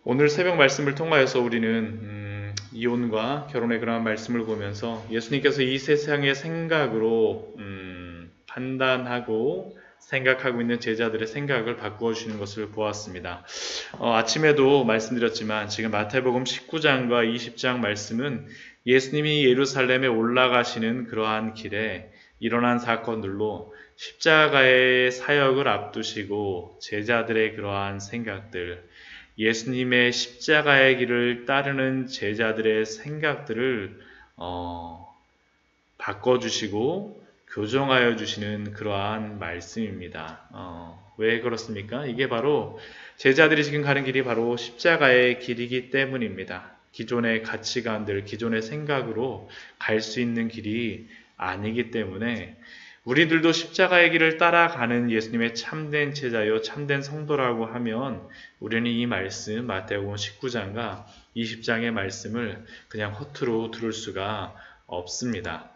오늘 새벽 말씀을 통하여서 우리는 이혼과 결혼의 그러한 말씀을 보면서 예수님께서 이 세상의 생각으로 판단하고 생각하고 있는 제자들의 생각을 바꾸어 주시는 것을 보았습니다. 아침에도 말씀드렸지만 지금 마태복음 19장과 20장 말씀은 예수님이 예루살렘에 올라가시는 그러한 길에 일어난 사건들로 십자가의 사역을 앞두시고 제자들의 그러한 생각들, 예수님의 십자가의 길을 따르는 제자들의 생각들을 바꿔주시고 교정하여 주시는 그러한 말씀입니다. 왜 그렇습니까? 이게 바로 제자들이 지금 가는 길이 바로 십자가의 길이기 때문입니다. 기존의 가치관들, 기존의 생각으로 갈 수 있는 길이 아니기 때문에 우리들도 십자가의 길을 따라가는 예수님의 참된 제자요 참된 성도라고 하면 우리는 이 말씀 마태복음 19장과 20장의 말씀을 그냥 허투루 들을 수가 없습니다.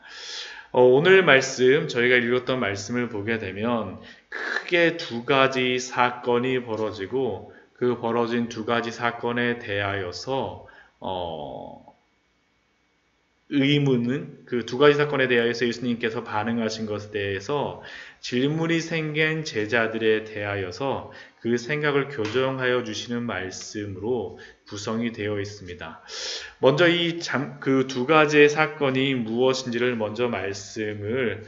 오늘 말씀 저희가 읽었던 말씀을 보게 되면 크게 두 가지 사건이 벌어지고 그 벌어진 두 가지 사건에 대하여서 의문은 그 두 가지 사건에 대하여서 예수님께서 반응하신 것에 대해서 질문이 생긴 제자들에 대하여서 그 생각을 교정하여 주시는 말씀으로 구성이 되어 있습니다. 먼저 그 두 가지의 사건이 무엇인지를 먼저 말씀을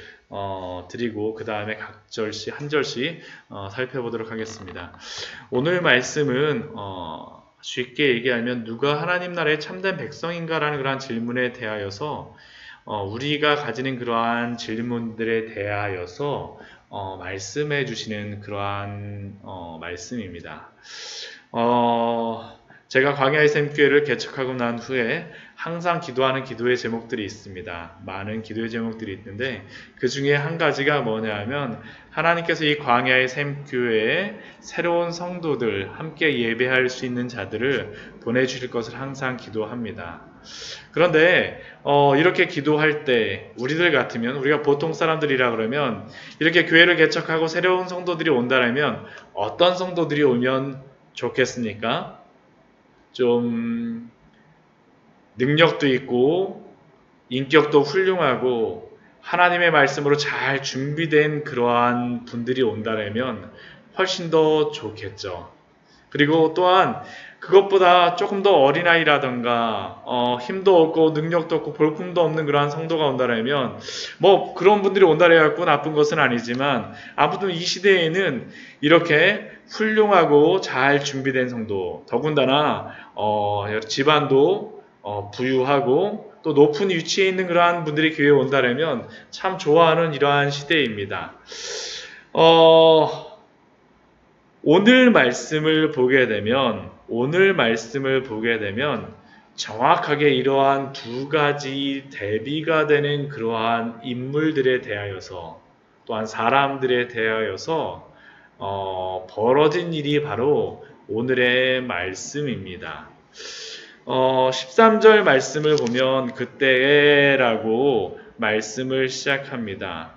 드리고 그 다음에 각 절씩 한 절씩 살펴보도록 하겠습니다. 오늘 말씀은 쉽게 얘기하면 누가 하나님 나라의 참된 백성인가라는 그러한 질문에 대하여서 우리가 가지는 그러한 질문들에 대하여서 말씀해 주시는 그러한 말씀입니다. 제가 광야의 샘교회를 개척하고 난 후에 항상 기도하는 기도의 제목들이 있습니다. 많은 기도의 제목들이 있는데 그 중에 한 가지가 뭐냐면 하나님께서 이 광야의 샘교회에 새로운 성도들, 함께 예배할 수 있는 자들을 보내주실 것을 항상 기도합니다. 그런데 이렇게 기도할 때 우리들 같으면 우리가 보통 사람들이라 그러면 이렇게 교회를 개척하고 새로운 성도들이 온다면 어떤 성도들이 오면 좋겠습니까? 좀 능력도 있고 인격도 훌륭하고 하나님의 말씀으로 잘 준비된 그러한 분들이 온다면 훨씬 더 좋겠죠. 그리고 또한 그것보다 조금 더 어린아이라던가 힘도 없고 능력도 없고 볼품도 없는 그러한 성도가 온다면 뭐 그런 분들이 온다래갖고 나쁜 것은 아니지만 아무튼 이 시대에는 이렇게 훌륭하고 잘 준비된 성도, 더군다나 집안도 부유하고 또 높은 위치에 있는 그러한 분들이 교회에 온다면 참 좋아하는 이러한 시대입니다. 오늘 말씀을 보게 되면 정확하게 이러한 두 가지 대비가 되는 그러한 인물들에 대하여서 또한 사람들에 대하여서 벌어진 일이 바로 오늘의 말씀입니다. 13절 말씀을 보면 그때라고 말씀을 시작합니다.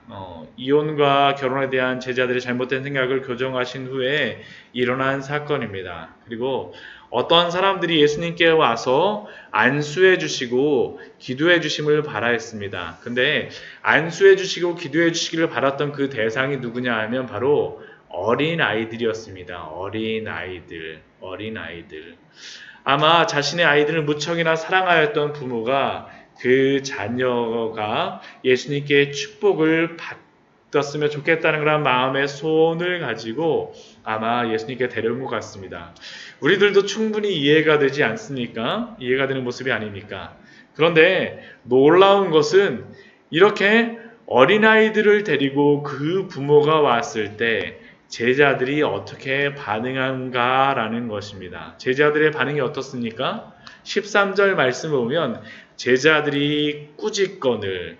이혼과 결혼에 대한 제자들의 잘못된 생각을 교정하신 후에 일어난 사건입니다. 그리고 어떤 사람들이 예수님께 와서 안수해 주시고 기도해 주심을 바라했습니다. 근데 안수해 주시고 기도해 주시기를 바랐던 그 대상이 누구냐 하면 바로 어린 아이들이었습니다. 어린 아이들. 아마 자신의 아이들을 무척이나 사랑하였던 부모가 그 자녀가 예수님께 축복을 받았으면 좋겠다는 그런 마음의 소원을 가지고 아마 예수님께 데려온 것 같습니다. 우리들도 충분히 이해가 되지 않습니까? 이해가 되는 모습이 아닙니까? 그런데 놀라운 것은 이렇게 어린아이들을 데리고 그 부모가 왔을 때 제자들이 어떻게 반응한가라는 것입니다. 제자들의 반응이 어떻습니까? 13절 말씀을 보면 제자들이 꾸짖건을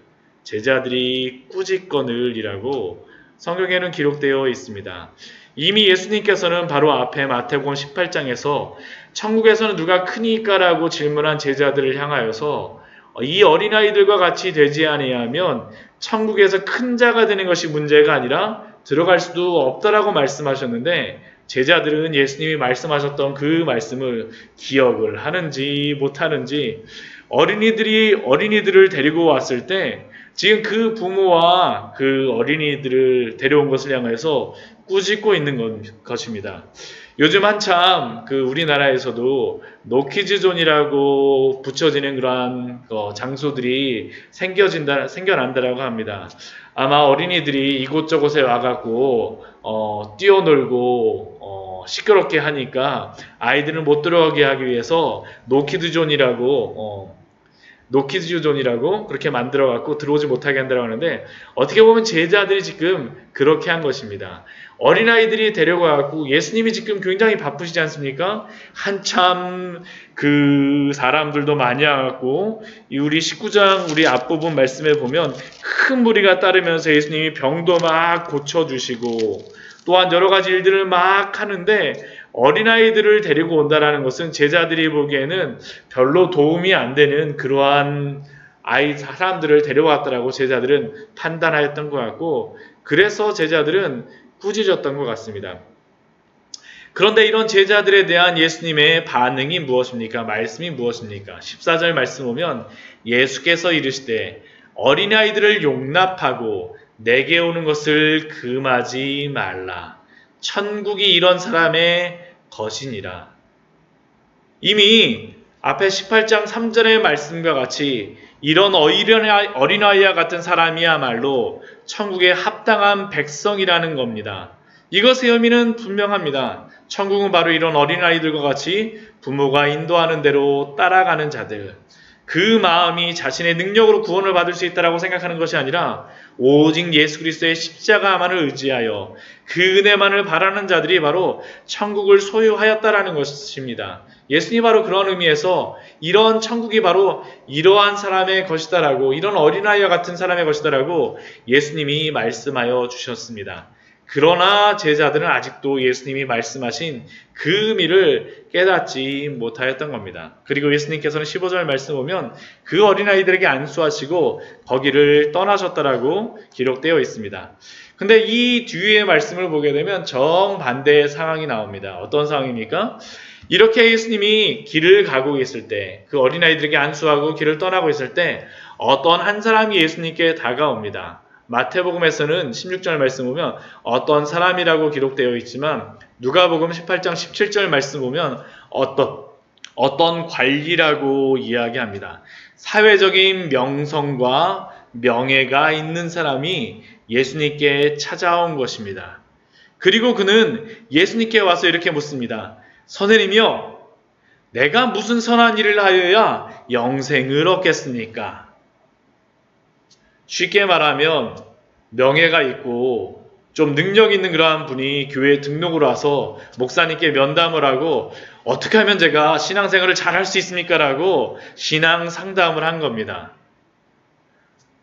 이라고 성경에는 기록되어 있습니다. 이미 예수님께서는 바로 앞에 마태복음 18장에서 천국에서는 누가 크니까라고 질문한 제자들을 향하여서 이 어린아이들과 같이 되지 아니하면 천국에서 큰 자가 되는 것이 문제가 아니라 들어갈 수도 없다라고 말씀하셨는데 제자들은 예수님이 말씀하셨던 그 말씀을 기억을 하는지 못하는지 어린이들을 데리고 왔을 때 지금 그 부모와 그 어린이들을 데려온 것을 향해서 꾸짖고 있는 것입니다. 요즘 한참 그 우리나라에서도 노키즈존이라고 붙여지는 그러한 장소들이 생겨난다라고 합니다. 아마 어린이들이 이곳저곳에 와갖고 뛰어놀고 시끄럽게 하니까 아이들을 못 들어가게 하기 위해서 노키즈존이라고 그렇게 만들어갖고 들어오지 못하게 한다고 하는데, 어떻게 보면 제자들이 지금 그렇게 한 것입니다. 어린아이들이 데려가갖고 예수님이 지금 굉장히 바쁘시지 않습니까? 한참 그 사람들도 많이 와갖고 우리 19장 우리 앞부분 말씀에 보면 큰 무리가 따르면서 예수님이 병도 막 고쳐주시고 또한 여러 가지 일들을 막 하는데, 어린아이들을 데리고 온다라는 것은 제자들이 보기에는 별로 도움이 안 되는 그러한 사람들을 데려왔다라고 제자들은 판단하였던 것 같고, 그래서 제자들은 꾸짖었던 것 같습니다. 그런데 이런 제자들에 대한 예수님의 반응이 무엇입니까? 말씀이 무엇입니까? 14절 말씀 보면 예수께서 이르시되 어린아이들을 용납하고 내게 오는 것을 금하지 말라. 천국이 이런 사람의 것이니라. 이미 앞에 18장 3절의 말씀과 같이 이런 어린아이와 같은 사람이야말로 천국에 합당한 백성이라는 겁니다. 이것의 의미는 분명합니다. 천국은 바로 이런 어린아이들과 같이 부모가 인도하는 대로 따라가는 자들, 그 마음이 자신의 능력으로 구원을 받을 수 있다고 생각하는 것이 아니라 오직 예수 그리스도의 십자가만을 의지하여 그 은혜만을 바라는 자들이 바로 천국을 소유하였다라는 것입니다. 예수님이 바로 그런 의미에서 이런 천국이 바로 이러한 사람의 것이다라고, 이런 어린아이와 같은 사람의 것이다라고 예수님이 말씀하여 주셨습니다. 그러나 제자들은 아직도 예수님이 말씀하신 그 의미를 깨닫지 못하였던 겁니다. 그리고 예수님께서는 15절 말씀 보면 그 어린아이들에게 안수하시고 거기를 떠나셨다라고 기록되어 있습니다. 근데 이 뒤의 말씀을 보게 되면 정반대의 상황이 나옵니다. 어떤 상황입니까? 이렇게 예수님이 길을 가고 있을 때, 그 어린아이들에게 안수하고 길을 떠나고 있을 때 어떤 한 사람이 예수님께 다가옵니다. 마태복음에서는 16절 말씀 보면 어떤 사람이라고 기록되어 있지만 누가복음 18장 17절 말씀 보면 어떤 관리라고 이야기합니다. 사회적인 명성과 명예가 있는 사람이 예수님께 찾아온 것입니다. 그리고 그는 예수님께 와서 이렇게 묻습니다. 선생님이요, 내가 무슨 선한 일을 하여야 영생을 얻겠습니까? 쉽게 말하면 명예가 있고 좀 능력 있는 그러한 분이 교회에 등록을 와서 목사님께 면담을 하고 어떻게 하면 제가 신앙생활을 잘할 수 있습니까? 라고 신앙 상담을 한 겁니다.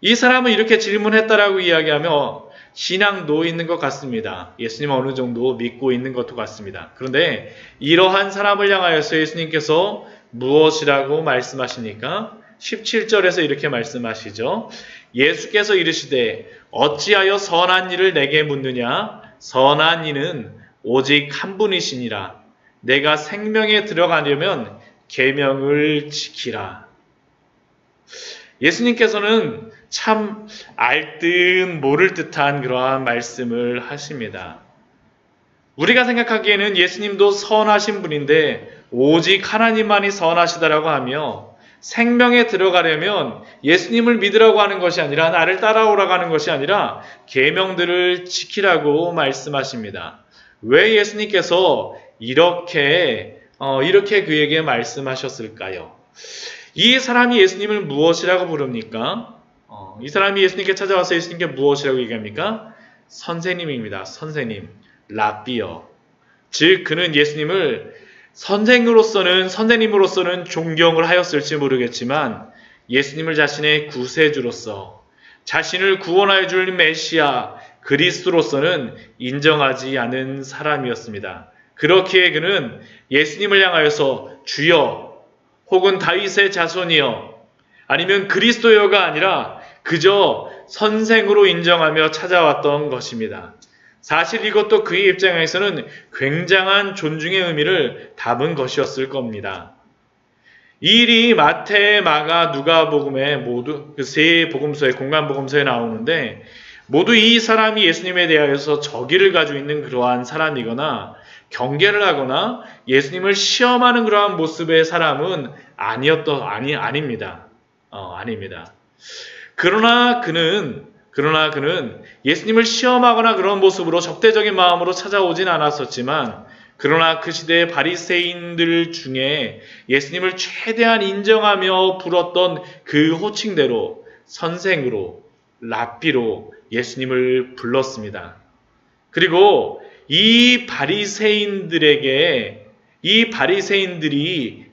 이 사람은 이렇게 질문했다라고 이야기하면 신앙도 있는 것 같습니다. 예수님 어느 정도 믿고 있는 것도 같습니다. 그런데 이러한 사람을 향하여서 예수님께서 무엇이라고 말씀하십니까? 17절에서 이렇게 말씀하시죠. 예수께서 이르시되 어찌하여 선한 일을 내게 묻느냐? 선한 이는 오직 한 분이시니라. 내가 생명에 들어가려면 계명을 지키라. 예수님께서는 참 알 듯 모를 듯한 그러한 말씀을 하십니다. 우리가 생각하기에는 예수님도 선하신 분인데 오직 하나님만이 선하시다라고 하며, 생명에 들어가려면 예수님을 믿으라고 하는 것이 아니라 나를 따라오라고 하는 것이 아니라 계명들을 지키라고 말씀하십니다. 왜 예수님께서 이렇게 그에게 말씀하셨을까요? 이 사람이 예수님을 무엇이라고 부릅니까? 이 사람이 예수님께 찾아와서 예수님께 무엇이라고 얘기합니까? 선생님입니다. 선생님, 라비어. 즉 그는 예수님을 선생님으로서는 존경을 하였을지 모르겠지만 예수님을 자신의 구세주로서, 자신을 구원하여 줄 메시아 그리스도로서는 인정하지 않은 사람이었습니다. 그렇기에 그는 예수님을 향하여서 주여, 혹은 다윗의 자손이여, 아니면 그리스도여가 아니라 그저 선생으로 인정하며 찾아왔던 것입니다. 사실 이것도 그의 입장에서는 굉장한 존중의 의미를 담은 것이었을 겁니다. 이 일이 마태, 마가, 누가복음에 모두 그 세 복음서에 공간복음서에 나오는데 모두 이 사람이 예수님에 대하여서 적의를 가지고 있는 그러한 사람이거나 경계를 하거나 예수님을 시험하는 그러한 모습의 사람은 아닙니다. 아닙니다. 그러나 그는 예수님을 시험하거나 그런 모습으로 적대적인 마음으로 찾아오진 않았었지만 그러나 그 시대의 바리새인들 중에 예수님을 최대한 인정하며 부렀던 그 호칭대로 선생으로 랍비로 예수님을 불렀습니다. 그리고 이 바리새인들이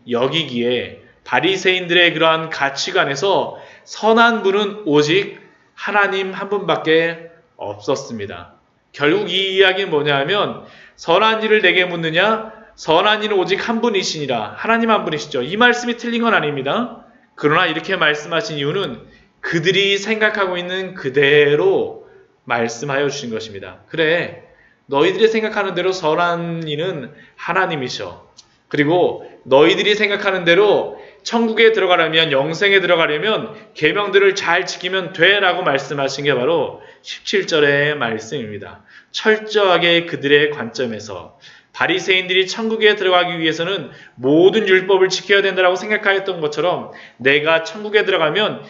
여기기에 바리새인들의 그러한 가치관에서 선한 분은 오직 하나님 한 분밖에 없었습니다. 결국 이 이야기는 뭐냐면 선한 일을 내게 묻느냐? 선한 일은 오직 한 분이시니라. 하나님 한 분이시죠. 이 말씀이 틀린 건 아닙니다. 그러나 이렇게 말씀하신 이유는 그들이 생각하고 있는 그대로 말씀하여 주신 것입니다. 그래, 너희들이 생각하는 대로 선한 이는 하나님이셔. 그리고 너희들이 생각하는 대로 천국에 들어가려면, 영생에 들어가려면 계명들을 잘 지키면 돼 라고 말씀하신 게 바로 17절의 말씀입니다. 철저하게 그들의 관점에서 바리새인들이 천국에 들어가기 위해서는 모든 율법을 지켜야 된다고 생각하였던 것처럼 내가 천국에 들어가려면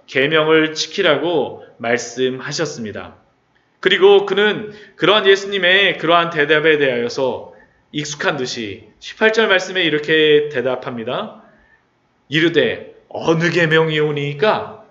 계명을 지키라고 말씀하셨습니다. 그리고 그는 그러한 예수님의 그러한 대답에 대하여서 익숙한 듯이 18절 말씀에 이렇게 대답합니다. 이르되 어느 계명이오니까?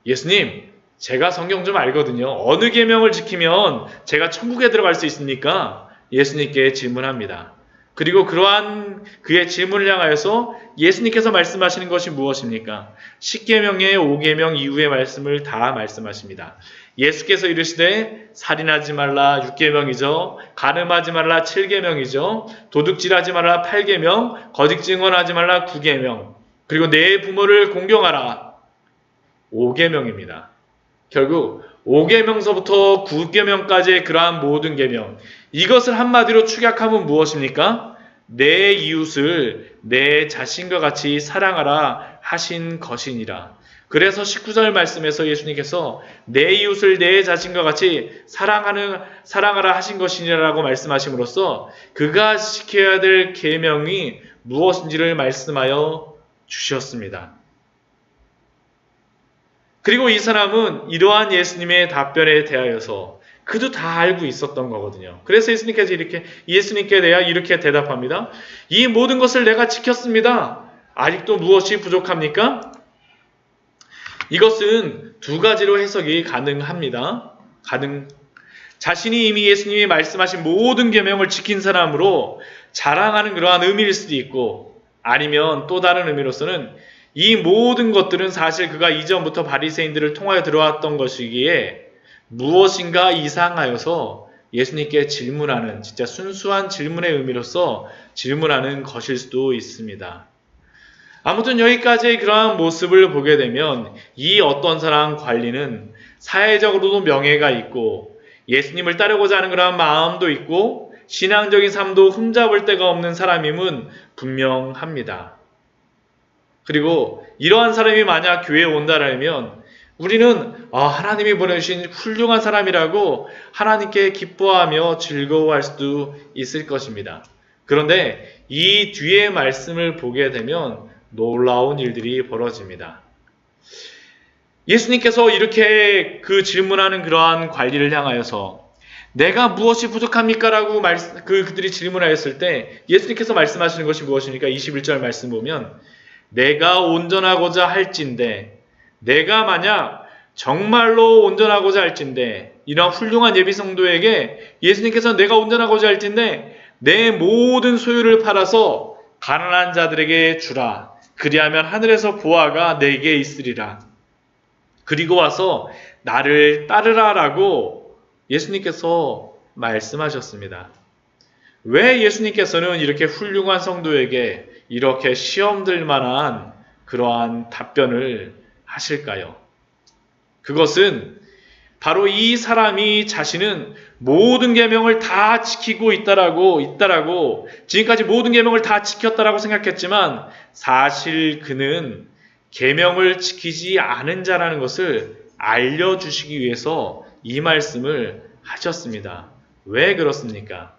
예수님, 제가 성경 좀 알거든요. 어느 계명을 지키면 제가 천국에 들어갈 수 있습니까? 예수님께 질문합니다. 그리고 그러한 그의 질문을 향하여서 예수님께서 말씀하시는 것이 무엇입니까? 10계명의 5계명 이후의 말씀을 다 말씀하십니다. 예수께서 이르시되 살인하지 말라 6계명이죠. 간음하지 말라 7계명이죠. 도둑질하지 말라 8계명, 거짓 증언하지 말라 9계명, 그리고 내 부모를 공경하라 5계명입니다. 결국 5계명서부터 9계명까지의 그러한 모든 계명, 이것을 한마디로 축약하면 무엇입니까? 내 이웃을 내 자신과 같이 사랑하라 하신 것이니라. 그래서 19절 말씀에서 예수님께서 내 이웃을 내 자신과 같이 사랑하라 하신 것이니라고 말씀하심으로써 그가 지켜야 될 계명이 무엇인지를 말씀하여 주셨습니다. 그리고 이 사람은 이러한 예수님의 답변에 대하여서 그도 다 알고 있었던 거거든요. 그래서 예수님께 대하 이렇게 대답합니다. 이 모든 것을 내가 지켰습니다. 아직도 무엇이 부족합니까? 이것은 두 가지로 해석이 가능합니다. 자신이 이미 예수님이 말씀하신 모든 계명을 지킨 사람으로 자랑하는 그러한 의미일 수도 있고, 아니면 또 다른 의미로서는 이 모든 것들은 사실 그가 이전부터 바리새인들을 통하여 들어왔던 것이기에 무엇인가 이상하여서 예수님께 질문하는, 진짜 순수한 질문의 의미로서 질문하는 것일 수도 있습니다. 아무튼 여기까지의 그러한 모습을 보게 되면 이 어떤 사람 관리는 사회적으로도 명예가 있고 예수님을 따르고자 하는 그러한 마음도 있고 신앙적인 삶도 흠잡을 데가 없는 사람임은 분명합니다. 그리고 이러한 사람이 만약 교회에 온다라면 우리는 하나님이 보내주신 훌륭한 사람이라고 하나님께 기뻐하며 즐거워할 수도 있을 것입니다. 그런데 이 뒤의 말씀을 보게 되면 놀라운 일들이 벌어집니다. 예수님께서 이렇게 그 질문하는 그러한 관리를 향하여서 내가 무엇이 부족합니까? 라고 그들이 질문하였을 때 예수님께서 말씀하시는 것이 무엇입니까? 21절 말씀 보면 내가 온전하고자 할진대, 내가 만약 정말로 온전하고자 할진대, 이런 훌륭한 예비 성도에게 예수님께서 내가 온전하고자 할진대 내 모든 소유를 팔아서 가난한 자들에게 주라. 그리하면 하늘에서 보화가 내게 있으리라. 그리고 와서 나를 따르라라고 예수님께서 말씀하셨습니다. 왜 예수님께서는 이렇게 훌륭한 성도에게 이렇게 시험들 만한 그러한 답변을 하실까요? 그것은 바로 이 사람이 자신은 모든 계명을 다 지키고 있다라고 지금까지 모든 계명을 다 지켰다라고 생각했지만 사실 그는 계명을 지키지 않은 자라는 것을 알려주시기 위해서 이 말씀을 하셨습니다. 왜 그렇습니까?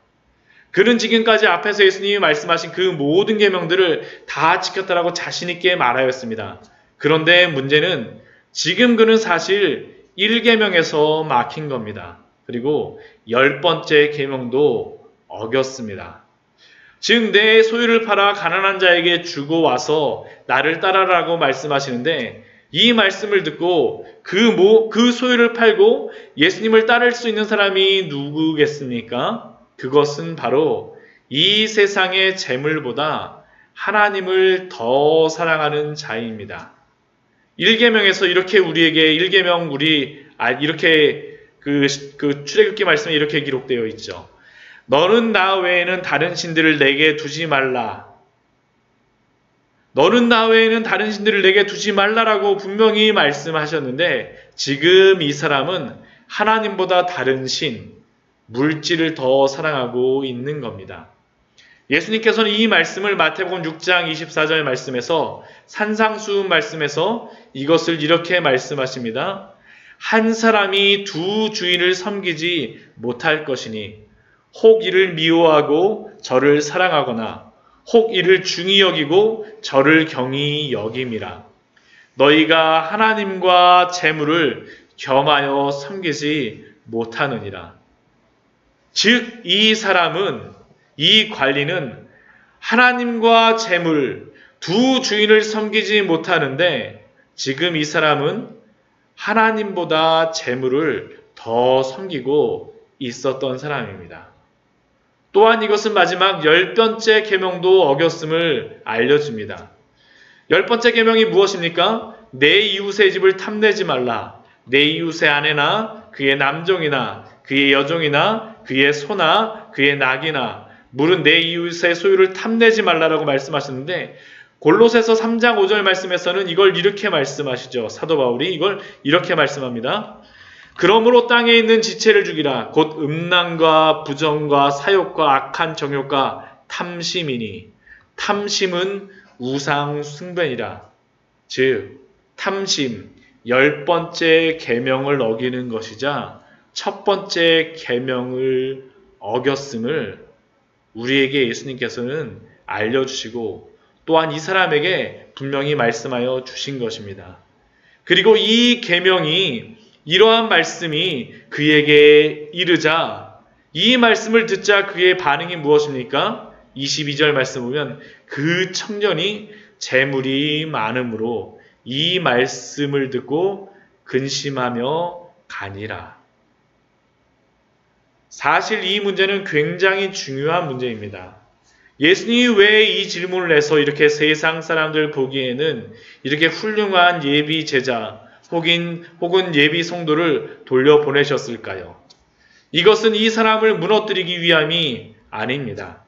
그는 지금까지 앞에서 예수님이 말씀하신 그 모든 계명들을 다 지켰다라고 자신 있게 말하였습니다. 그런데 문제는 지금 그는 사실 1계명에서 막힌 겁니다. 그리고 10번째 계명도 어겼습니다. 즉 내 소유를 팔아 가난한 자에게 주고 와서 나를 따라라고 말씀하시는데 이 말씀을 듣고 그 소유를 팔고 예수님을 따를 수 있는 사람이 누구겠습니까? 그것은 바로 이 세상의 재물보다 하나님을 더 사랑하는 자입니다. 1계명에서 이렇게 우리에게 1계명 이렇게 그 출애굽기 말씀에 이렇게 기록되어 있죠. 너는 나 외에는 다른 신들을 내게 두지 말라. 너는 나 외에는 다른 신들을 내게 두지 말라라고 분명히 말씀하셨는데 지금 이 사람은 하나님보다 다른 신, 물질을 더 사랑하고 있는 겁니다. 예수님께서는 이 말씀을 마태복음 6장 24절 말씀에서 산상수훈 말씀에서 이것을 이렇게 말씀하십니다. 한 사람이 두 주인을 섬기지 못할 것이니 혹 이를 미워하고 저를 사랑하거나 혹 이를 중히 여기고 저를 경히 여김이라. 너희가 하나님과 재물을 겸하여 섬기지 못하느니라. 즉 이 사람은 이 관리는 하나님과 재물 두 주인을 섬기지 못하는데 지금 이 사람은 하나님보다 재물을 더 섬기고 있었던 사람입니다. 또한 이것은 마지막 10번째 계명도 어겼음을 알려줍니다. 10번째 계명이 무엇입니까? 내 이웃의 집을 탐내지 말라. 내 이웃의 아내나 그의 남종이나 그의 여종이나 그의 소나 그의 낙이나 물은 내 이웃의 소유를 탐내지 말라라고 말씀하셨는데 골로새서 3장 5절 말씀에서는 이걸 이렇게 말씀하시죠. 사도 바울이 이걸 이렇게 말씀합니다. 그러므로 땅에 있는 지체를 죽이라. 곧 음란과 부정과 사욕과 악한 정욕과 탐심이니 탐심은 우상 숭배니라. 즉 탐심 10번째 계명을 어기는 것이자 첫 번째 계명을 어겼음을 우리에게 예수님께서는 알려주시고 또한 이 사람에게 분명히 말씀하여 주신 것입니다. 그리고 이 계명이 이러한 말씀이 그에게 이르자 이 말씀을 듣자 그의 반응이 무엇입니까? 22절 말씀 보면 그 청년이 재물이 많음으로 이 말씀을 듣고 근심하며 가니라. 사실 이 문제는 굉장히 중요한 문제입니다. 예수님이 왜 이 질문을 해서 이렇게 세상 사람들 보기에는 이렇게 훌륭한 예비 제자 혹은 예비 성도를 돌려보내셨을까요? 이것은 이 사람을 무너뜨리기 위함이 아닙니다.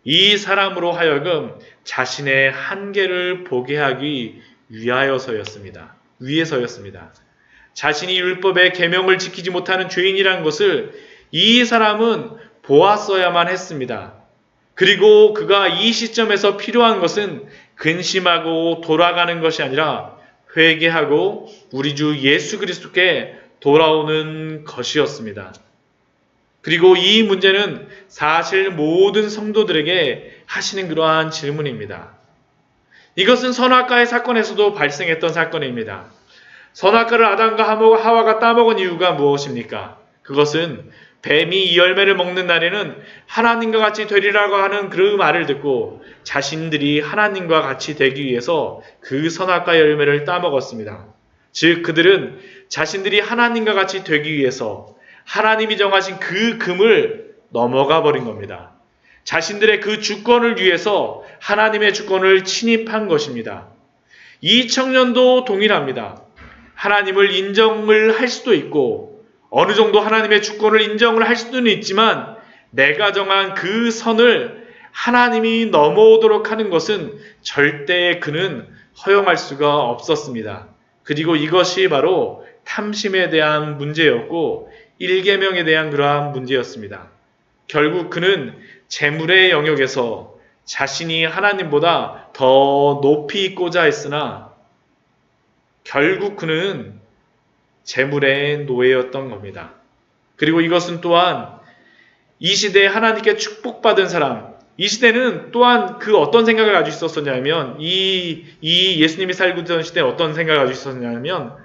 이 사람으로 하여금 자신의 한계를 보게 하기 위해서였습니다. 자신이 율법의 계명을 지키지 못하는 죄인이라는 것을 이 사람은 보았어야만 했습니다. 그리고 그가 이 시점에서 필요한 것은 근심하고 돌아가는 것이 아니라 회개하고 우리 주 예수 그리스도께 돌아오는 것이었습니다. 그리고 이 문제는 사실 모든 성도들에게 하시는 그러한 질문입니다. 이것은 선악과의 사건에서도 발생했던 사건입니다. 선악과를 아담과 하와가 따먹은 이유가 무엇입니까? 그것은 뱀이 이 열매를 먹는 날에는 하나님과 같이 되리라고 하는 그 말을 듣고 자신들이 하나님과 같이 되기 위해서 그 선악과 열매를 따먹었습니다. 즉 그들은 자신들이 하나님과 같이 되기 위해서 하나님이 정하신 그 금을 넘어가 버린 겁니다. 자신들의 그 주권을 위해서 하나님의 주권을 침입한 것입니다. 이 청년도 동일합니다. 하나님을 인정을 할 수도 있고 어느 정도 하나님의 주권을 인정을 할 수는 있지만 내가 정한 그 선을 하나님이 넘어오도록 하는 것은 절대 그는 허용할 수가 없었습니다. 그리고 이것이 바로 탐심에 대한 문제였고 일계명에 대한 그러한 문제였습니다. 결국 그는 재물의 영역에서 자신이 하나님보다 더 높이 있고자 했으나 결국 그는 재물의 노예였던 겁니다. 그리고 이것은 또한 이 시대에 하나님께 축복받은 사람, 이 시대는 또한 그 어떤 생각을 가지고 있었냐면 이 예수님이 살고 있던 시대에 어떤 생각을 가지고 있었냐면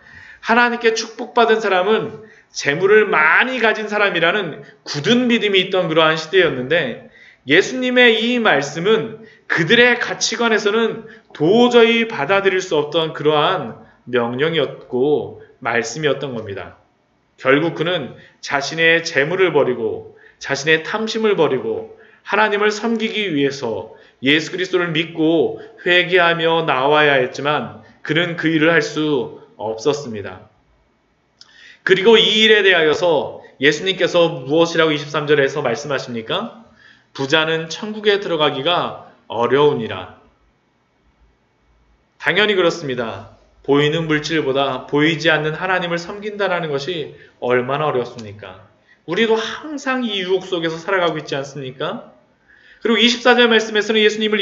하나님께 축복받은 사람은 재물을 많이 가진 사람이라는 굳은 믿음이 있던 그러한 시대였는데 예수님의 이 말씀은 그들의 가치관에서는 도저히 받아들일 수 없던 그러한 명령이었고 말씀이었던 겁니다. 결국 그는 자신의 재물을 버리고 자신의 탐심을 버리고 하나님을 섬기기 위해서 예수 그리스도를 믿고 회개하며 나와야 했지만 그는 그 일을 할 수 없었습니다. 그리고 이 일에 대하여서 예수님께서 무엇이라고 23절에서 말씀하십니까? 부자는 천국에 들어가기가 어려우니라. 당연히 그렇습니다. 보이는 물질보다 보이지 않는 하나님을 섬긴다는 것이 얼마나 어렵습니까? 우리도 항상 이 유혹 속에서 살아가고 있지 않습니까? 그리고 24절 말씀에서는 예수님을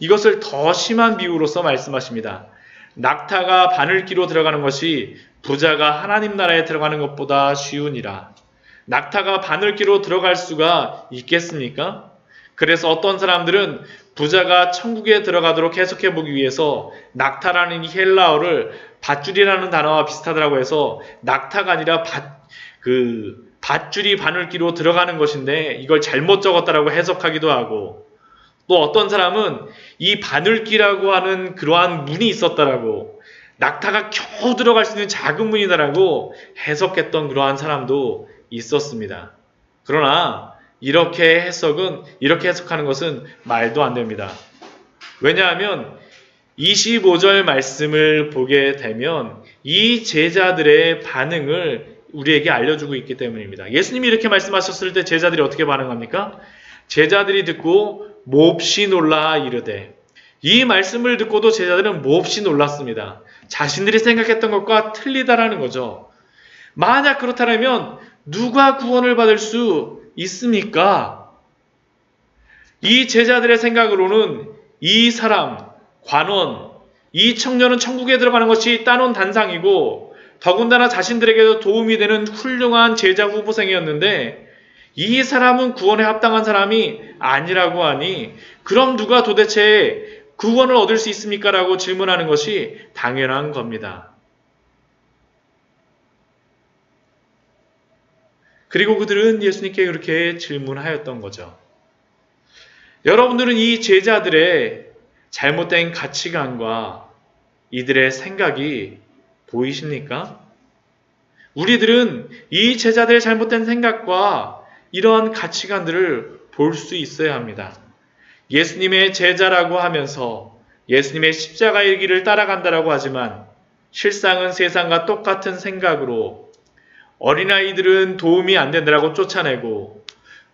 이것을 더 심한 비유로서 말씀하십니다. 낙타가 바늘기로 들어가는 것이 부자가 하나님 나라에 들어가는 것보다 쉬우니라. 낙타가 바늘기로 들어갈 수가 있겠습니까? 그래서 어떤 사람들은 부자가 천국에 들어가도록 해석해 보기 위해서 낙타라는 이 헬라어를 밧줄이라는 단어와 비슷하다고 해서 낙타가 아니라 밧줄이 바늘기로 들어가는 것인데 이걸 잘못 적었다라고 해석하기도 하고 또 어떤 사람은 이 바늘기라고 하는 그러한 문이 있었다라고 낙타가 겨우 들어갈 수 있는 작은 문이다라고 해석했던 그러한 사람도 있었습니다. 그러나 이렇게 해석하는 것은 말도 안 됩니다. 왜냐하면 25절 말씀을 보게 되면 이 제자들의 반응을 우리에게 알려주고 있기 때문입니다. 예수님이 이렇게 말씀하셨을 때 제자들이 어떻게 반응합니까? 제자들이 듣고 몹시 놀라 이르되 이 말씀을 듣고도 제자들은 몹시 놀랐습니다. 자신들이 생각했던 것과 틀리다라는 거죠. 만약 그렇다면 누가 구원을 받을 수 있습니까? 이 제자들의 생각으로는 이 사람, 관원, 이 청년은 천국에 들어가는 것이 따놓은 단상이고 더군다나 자신들에게도 도움이 되는 훌륭한 제자 후보생이었는데 이 사람은 구원에 합당한 사람이 아니라고 하니 그럼 누가 도대체 구원을 얻을 수 있습니까? 라고 질문하는 것이 당연한 겁니다. 그리고 그들은 예수님께 그렇게 질문하였던 거죠. 여러분들은 이 제자들의 잘못된 가치관과 이들의 생각이 보이십니까? 우리들은 이 제자들의 잘못된 생각과 이러한 가치관들을 볼 수 있어야 합니다. 예수님의 제자라고 하면서 예수님의 십자가의 길을 따라간다라고 하지만 실상은 세상과 똑같은 생각으로 어린아이들은 도움이 안 된다라고 쫓아내고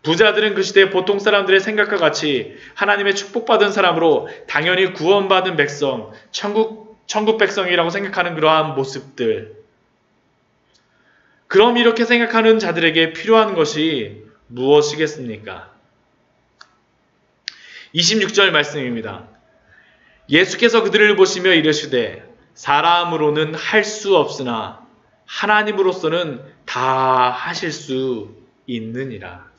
부자들은 그 시대 보통 사람들의 생각과 같이 하나님의 축복받은 사람으로 당연히 구원받은 백성, 천국 백성이라고 생각하는 그러한 모습들. 그럼 이렇게 생각하는 자들에게 필요한 것이 무엇이겠습니까? 26절 말씀입니다. 예수께서 그들을 보시며 이르시되 사람으로는 할 수 없으나 하나님으로서는 다 하실 수 있느니라.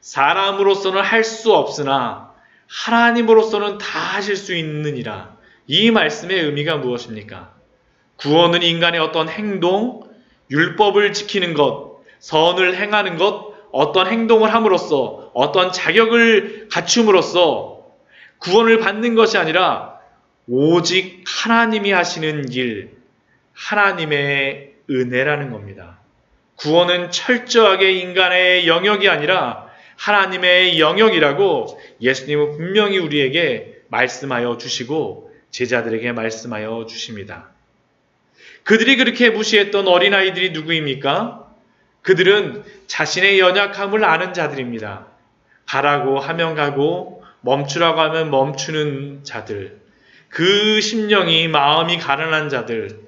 사람으로서는 할 수 없으나 하나님으로서는 다 하실 수 있느니라. 이 말씀의 의미가 무엇입니까? 구원은 인간의 어떤 행동, 율법을 지키는 것, 선을 행하는 것, 어떤 행동을 함으로써 어떤 자격을 갖춤으로써 구원을 받는 것이 아니라 오직 하나님이 하시는 일, 하나님의 은혜라는 겁니다. 구원은 철저하게 인간의 영역이 아니라 하나님의 영역이라고 예수님은 분명히 우리에게 말씀하여 주시고 제자들에게 말씀하여 주십니다. 그들이 그렇게 무시했던 어린아이들이 누구입니까? 그들은 자신의 연약함을 아는 자들입니다. 가라고 하면 가고 멈추라고 하면 멈추는 자들. 그 심령이 마음이 가난한 자들.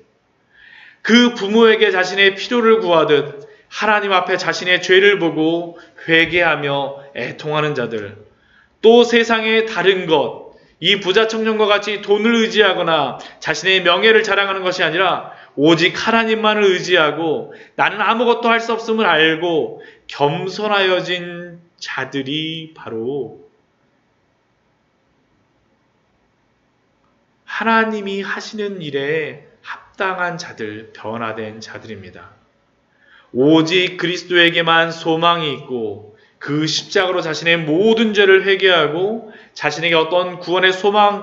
그 부모에게 자신의 필요를 구하듯 하나님 앞에 자신의 죄를 보고 회개하며 애통하는 자들, 또 세상의 다른 것, 이 부자 청년과 같이 돈을 의지하거나 자신의 명예를 자랑하는 것이 아니라 오직 하나님만을 의지하고 나는 아무것도 할 수 없음을 알고 겸손하여진 자들이 바로 하나님이 하시는 일에 합당한 자들, 변화된 자들입니다. 오직 그리스도에게만 소망이 있고 그 십자가로 자신의 모든 죄를 회개하고 자신에게 어떤 구원의 소망이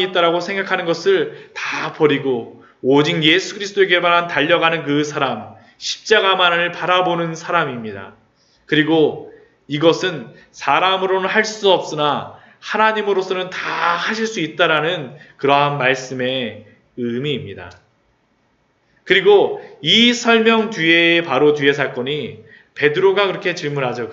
있다라고 생각하는 것을 다 버리고 오직 예수 그리스도에게만 달려가는 그 사람, 십자가만을 바라보는 사람입니다. 그리고 이것은 사람으로는 할 수 없으나 하나님으로서는 다 하실 수 있다라는 그러한 말씀의 의미입니다. 그리고 이 설명 뒤에 바로 뒤에 사건이 베드로가 그렇게 질문하죠.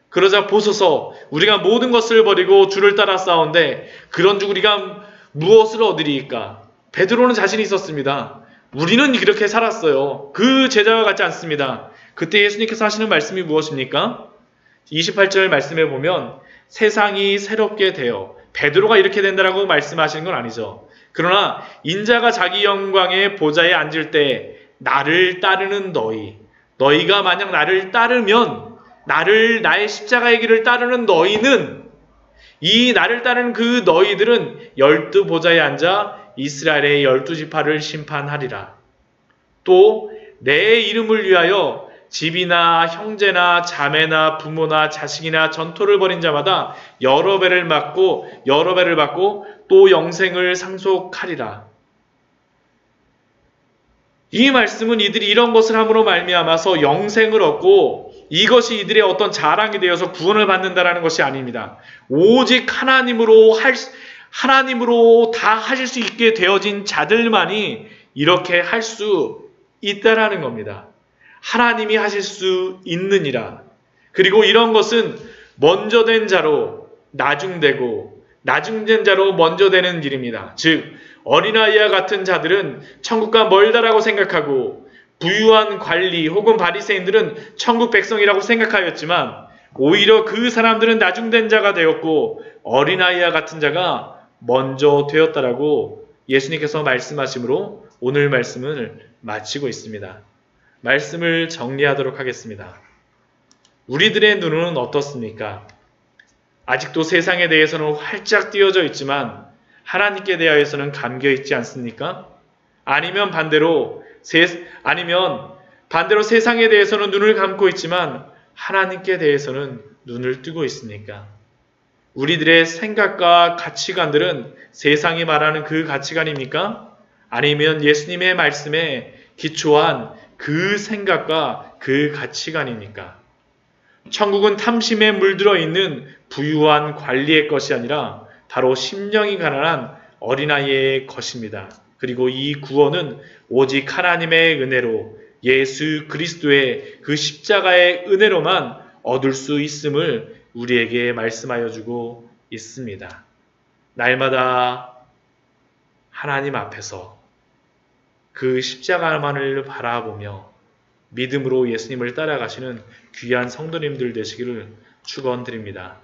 그러자 보소서 우리가 모든 것을 버리고 주를 따라 싸운데 그런 주 우리가 무엇을 얻으리이까? 베드로는 자신이 있었습니다. 우리는 이렇게 살았어요. 그 제자와 같지 않습니다. 그때 예수님께서 하시는 말씀이 무엇입니까? 28절 말씀에 보면 세상이 새롭게 되어 베드로가 이렇게 된다라고 말씀하시는 건 아니죠. 그러나 인자가 자기 영광의 보좌에 앉을 때 나를 따르는 너희가 만약 나를 따르면 나의 십자가의 길을 따르는 너희는 이 나를 따르는 그 너희들은 12보좌에 앉아 이스라엘의 12지파를 심판하리라. 또 내 이름을 위하여 집이나 형제나 자매나 부모나 자식이나 전토를 벌인 자마다 여러 배를 받고 또 영생을 상속하리라. 이 말씀은 이들이 이런 것을 함으로 말미암아서 영생을 얻고 이것이 이들의 어떤 자랑이 되어서 구원을 받는다라는 것이 아닙니다. 오직 하나님으로 다 하실 수 있게 되어진 자들만이 이렇게 할 수 있다라는 겁니다. 하나님이 하실 수 있느니라. 그리고 이런 것은 먼저 된 자로 나중되고 나중된 자로 먼저 되는 일입니다. 즉 어린아이와 같은 자들은 천국과 멀다라고 생각하고 부유한 관리 혹은 바리새인들은 천국 백성이라고 생각하였지만 오히려 그 사람들은 나중된 자가 되었고 어린아이와 같은 자가 먼저 되었다라고 예수님께서 말씀하심으로 오늘 말씀을 마치고 있습니다. 말씀을 정리하도록 하겠습니다. 우리들의 눈은 어떻습니까? 아직도 세상에 대해서는 활짝 띄어져 있지만 하나님께 대하여서는 감겨 있지 않습니까? 아니면 반대로 세상에 대해서는 눈을 감고 있지만 하나님께 대해서는 눈을 뜨고 있습니까? 우리들의 생각과 가치관들은 세상이 말하는 그 가치관입니까? 아니면 예수님의 말씀에 기초한 그 생각과 그 가치관입니까? 천국은 탐심에 물들어 있는 부유한 관리의 것이 아니라 바로 심령이 가난한 어린아이의 것입니다. 그리고 이 구원은 오직 하나님의 은혜로 예수 그리스도의 그 십자가의 은혜로만 얻을 수 있음을 우리에게 말씀하여 주고 있습니다. 날마다 하나님 앞에서 그 십자가만을 바라보며 믿음으로 예수님을 따라가시는 귀한 성도님들 되시기를 축원드립니다.